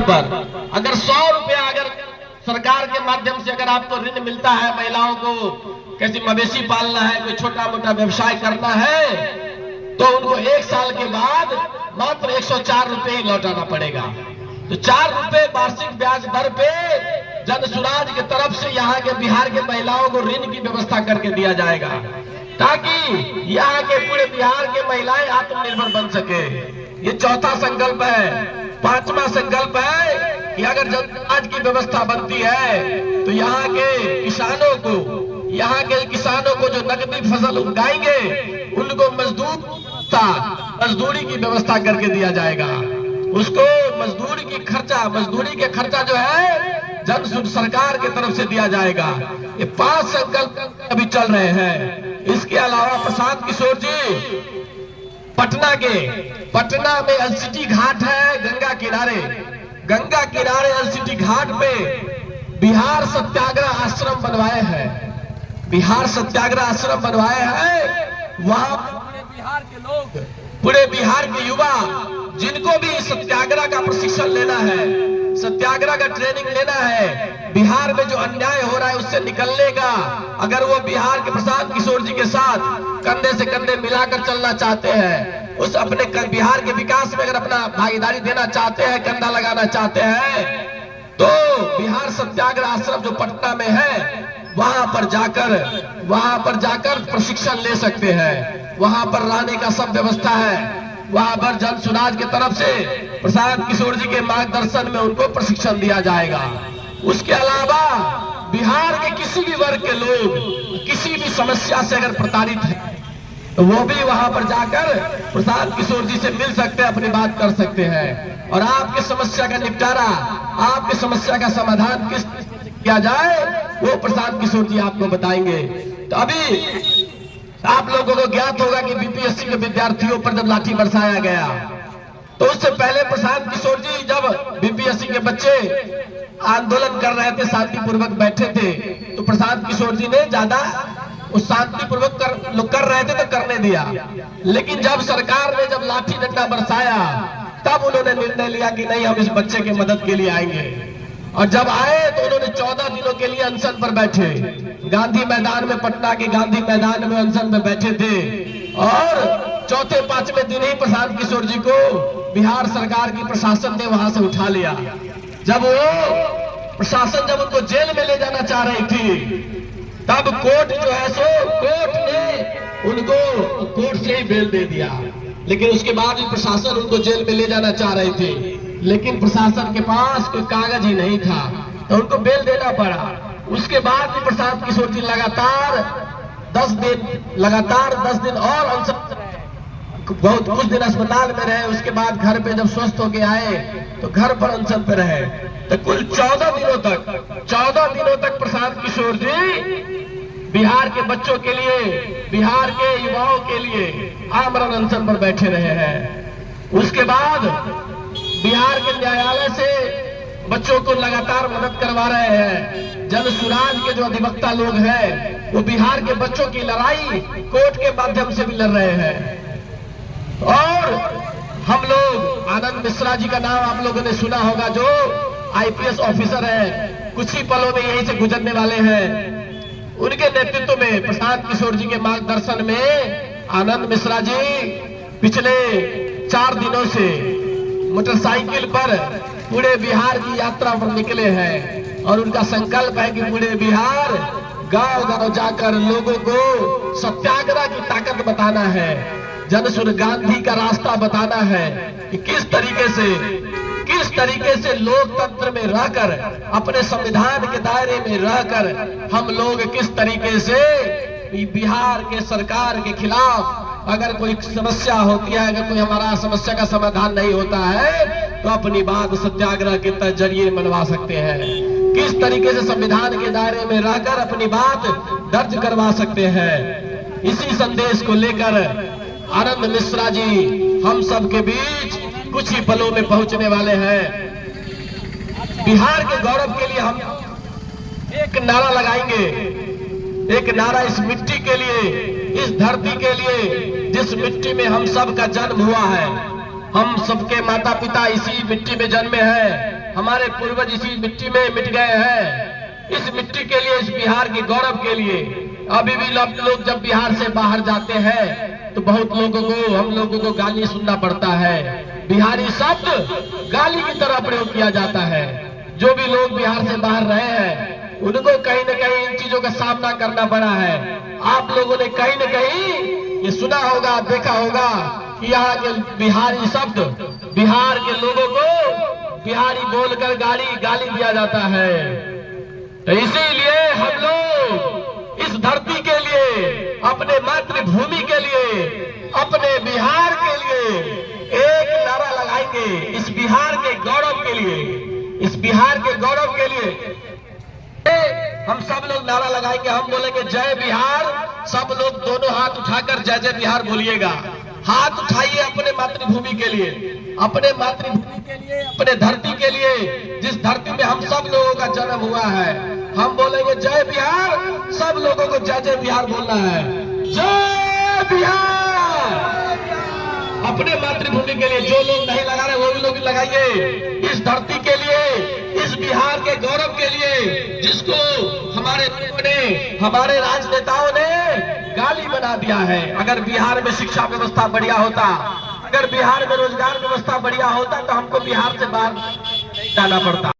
पर अगर 100 रुपया अगर सरकार के माध्यम से अगर आपको ऋण मिलता है, महिलाओं को कैसे मवेशी पालना है, कोई छोटा मोटा व्यवसाय करना है, तो उनको 1 साल के बाद मात्र 104 रुपये ही लौटाना पड़ेगा। तो 4 रुपये वार्षिक ब्याज दर पे जन सुराज की तरफ से यहाँ के बिहार के महिलाओं को ऋण की व्यवस्था करके दिया जाएगा, ताकि यहाँ के पूरे बिहार के महिलाएं आत्मनिर्भर बन सके। ये चौथा संकल्प है। 5वां संकल्प है कि अगर जन आज की व्यवस्था बनती है तो यहाँ के किसानों को जो नकदी फसल उगाएंगे उनको मजदूरी की व्यवस्था करके दिया जाएगा। उसको मजदूरी के खर्चा जो है जन सरकार की तरफ से दिया जाएगा। ये 5 संकल्प अभी चल रहे हैं। इसके अलावा प्रशांत किशोर जी पटना में एलसीटी घाट है, गंगा किनारे एलसीटी घाट पे बिहार सत्याग्रह आश्रम बनवाए हैं। वहां पूरे बिहार के युवा जिनको भी सत्याग्रह का प्रशिक्षण लेना है, सत्याग्रह का ट्रेनिंग लेना है, बिहार में जो अन्याय हो रहा है उससे निकलने का, अगर वो बिहार के प्रशांत किशोर जी के साथ कंधे से कंधे मिलाकर चलना चाहते हैं, उस अपने बिहार के विकास में अगर अपना भागीदारी देना चाहते हैं, कंधा लगाना चाहते हैं, तो बिहार सत्याग्रह आश्रम जो पटना में है वहां पर जाकर प्रशिक्षण ले सकते हैं। वहां पर रहने का सब व्यवस्था है। वहां पर जन सुराज की तरफ से प्रशांत किशोर जी के मार्गदर्शन में उनको प्रशिक्षण दिया जाएगा। उसके अलावा बिहार के किसी भी वर्ग के लोग किसी भी समस्या से अगर प्रताड़ित है तो वो भी वहां पर जाकर प्रशांत किशोर जी से मिल सकते हैं, अपनी बात कर सकते हैं और आपके समस्या का निपटारा, आपके समस्या का समाधान किस किया जाए वो प्रशांत किशोर जी आपको बताएंगे। तो अभी आप लोगों को ज्ञात होगा कि बीपीएससी के विद्यार्थियों पर जब लाठी बरसाया गया तो उससे पहले प्रशांत किशोर जी जब बीपीएससी के बच्चे आंदोलन कर रहे थे, शांतिपूर्वक बैठे थे, तो प्रशांत किशोर जी ने ज्यादा शांतिपूर्वक कर रहे थे तो करने दिया, लेकिन जब सरकार ने जब लाठी डंडा बरसाया तब उन्होंने निर्णय लिया कि नहीं, हम इस बच्चे की मदद के लिए आएंगे। और जब आए तो उन्होंने 14 दिनों के लिए अनशन पर बैठे, गांधी मैदान में, पटना के गांधी मैदान में अनशन पर बैठे थे और चौथे 5वें दिन ही प्रशांत किशोर जी को बिहार सरकार की प्रशासन ने वहां से उठा लिया। जब प्रशासन उनको जेल में ले जाना चाह रही थी तब कोर्ट जो है सो कोर्ट ने उनको कोर्ट से ही बेल दे दिया, लेकिन उसके बाद भी प्रशासन उनको जेल में ले जाना चाह रही थी, लेकिन प्रशासन के पास कोई कागज ही नहीं था तो उनको बेल देना पड़ा। उसके बाद भी प्रशांत किशोर जी लगातार 10 दिन और अनशन, बहुत कुछ दिन अस्पताल में रहे, उसके बाद घर पे जब स्वस्थ होके आए तो घर पर अनशन पे रहे। तो कुल 14 दिनों तक प्रशांत किशोर जी बिहार के बच्चों के लिए, बिहार के युवाओं के लिए आमरण अनशन पर बैठे रहे हैं। उसके बाद बिहार के न्यायालय से बच्चों को लगातार मदद करवा रहे हैं। जन सुराज के जो अधिवक्ता लोग हैं वो बिहार के बच्चों की लड़ाई कोर्ट के माध्यम से भी लड़ रहे हैं। और हम लोग आनंद मिश्रा जी का नाम आप लोगों ने सुना होगा, जो आईपीएस ऑफिसर है, कुछ ही पलों में यहीं से गुजरने वाले हैं। उनके नेतृत्व में, प्रशांत किशोर जी के मार्गदर्शन में आनंद मिश्रा जी पिछले 4 दिनों से मोटरसाइकिल पर पूरे बिहार की यात्रा पर निकले हैं और उनका संकल्प है कि पूरे बिहार गांव-गांव जाकर लोगों को सत्याग्रह की ताकत बताना है, जनसुर गांधी का रास्ता बताना है कि किस तरीके से लोकतंत्र में रहकर, अपने संविधान के दायरे में रहकर हम लोग किस तरीके से बिहार के सरकार के खिलाफ अगर कोई समस्या होती है, अगर कोई हमारा समस्या का समाधान नहीं होता है तो अपनी बात सत्याग्रह के जरिए मनवा सकते हैं। किस तरीके से संविधान के दायरे में रहकर अपनी बात दर्ज करवा सकते हैं। इसी संदेश को लेकर आनंद मिश्रा जी हम सब के बीच कुछ ही पलों में पहुंचने वाले हैं। बिहार के गौरव के लिए हम एक नारा लगाएंगे, एक नारा इस मिट्टी के लिए, इस धरती के लिए जिस मिट्टी में हम सब का जन्म हुआ है। हम सबके माता पिता इसी मिट्टी में जन्मे हैं, हमारे पूर्वज इसी मिट्टी में मिट गए हैं। इस मिट्टी के लिए, इस बिहार के गौरव के लिए अभी भी लोग जब बिहार से बाहर जाते हैं तो बहुत लोगों को, हम लोगों को गाली सुनना पड़ता है। बिहारी शब्द गाली की तरह प्रयोग किया जाता है। जो भी लोग बिहार से बाहर रहे हैं उनको कहीं न कहीं इन चीजों का सामना करना पड़ा है। आप लोगों ने कहीं न कहीं ये सुना होगा, देखा होगा कि यहाँ के बिहारी शब्द, बिहार के लोगों को बिहारी बोलकर गाली दिया जाता है। तो इसीलिए हम लोग इस धरती के लिए, अपने मातृभूमि के लिए, अपने बिहार के लिए एक नारा लगाएंगे। इस बिहार के गौरव के लिए, इस बिहार के गौरव के लिए हम सब लोग नारा लगाएंगे। हम बोलेंगे जय बिहार। सब लोग दोनों हाथ उठाकर जय जय बिहार बोलिएगा। हाथ उठाइए अपने मातृभूमि के लिए, अपने मातृभूमि के लिए, अपने धरती के लिए, जिस धरती में हम सब लोगों का जन्म हुआ है। हम बोलेंगे जय बिहार। सब लोगों को जय जय बिहार बोलना है। जय बिहार। अपने मातृभूमि के लिए जो लोग नहीं लगा रहे वो भी लोग लगाइए। इस धरती के लिए, इस बिहार के गौरव के लिए, जिसको हमारे लोगों ने, हमारे राजनेताओं ने गाली बना दिया है। अगर बिहार में शिक्षा व्यवस्था बढ़िया होता, अगर बिहार में रोजगार व्यवस्था बढ़िया होता तो हमको बिहार से बाहर जाना पड़ता।